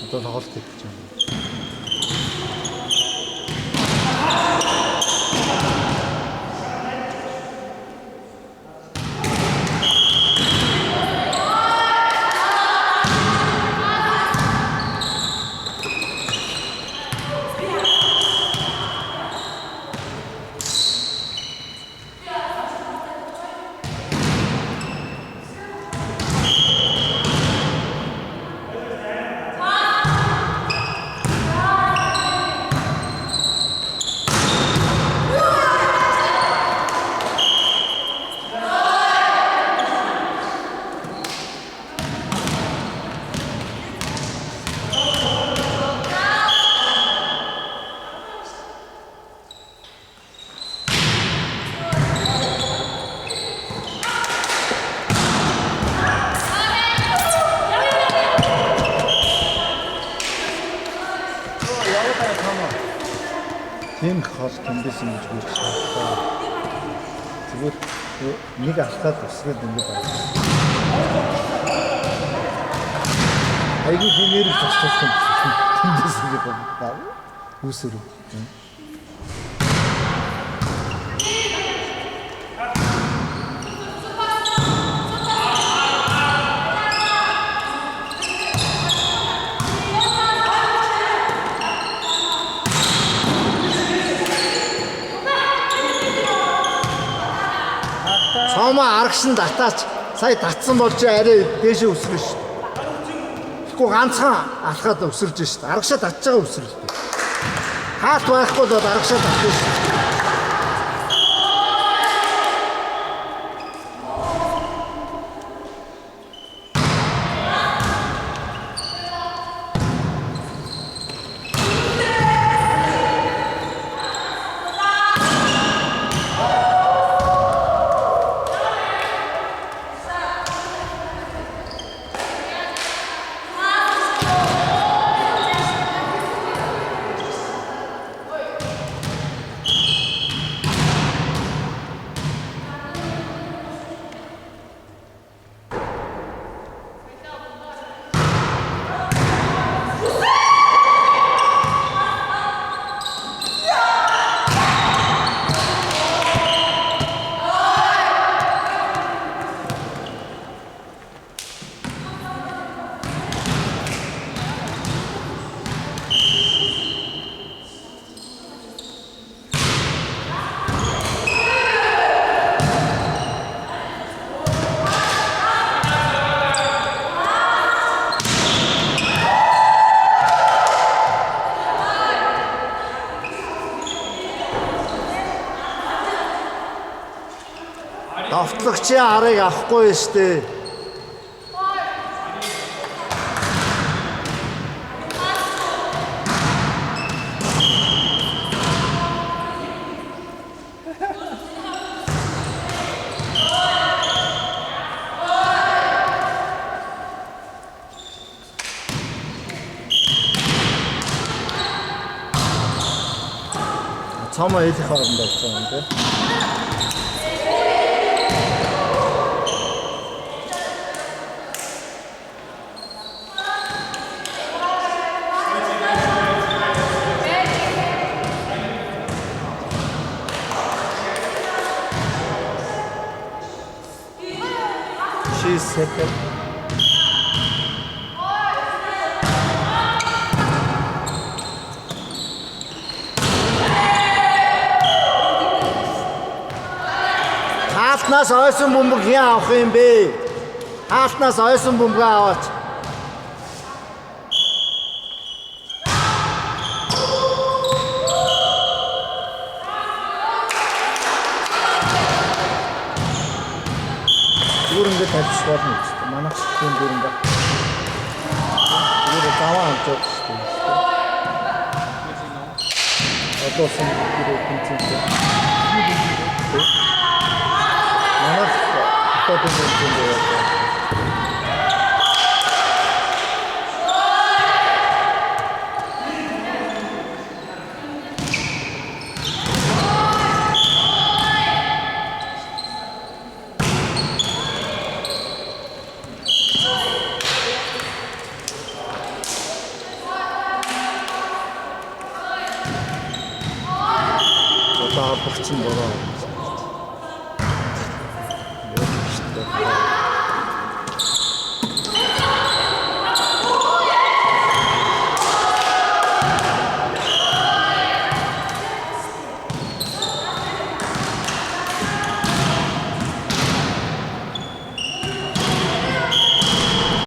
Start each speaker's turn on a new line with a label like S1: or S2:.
S1: Одоо тоглолт хийж байна. Тийм хол тэмдэсэн гэж хэлж байна. Зүгээр нэг алхаад өсгөөд ингэ байна. Айгүй хэмээр тасчихсан тэмдэсэн гэж байна. Үсэр. Цаамаа арагшин татаач сая татсан болж арай дээшээ өсрөн шүү. Тэгэхгүй ганцхан алхаад өсөрж шүү. Арагшаа татж байгаа өсрөл. Хаалт байхгүй бол арагшаа татж шүү. Давтлагчийн арыг авахгүй штэ. Цаамаа эдэх хооронд болж байгаа юм тий. Second. Хаалтнаас ойсон бөмбөг хэн авах юм бэ? Хаалтнаас ойсон бөмбөг аваач. Зүгээр тавьчих болно гэж. Манайх тийм дүрэн байна. Зүгээр заваа амж байгаа шүү дээ. Одоо сэн гэрээ тэнцээ. Манайх одоо тийм байна. богцсон бороо.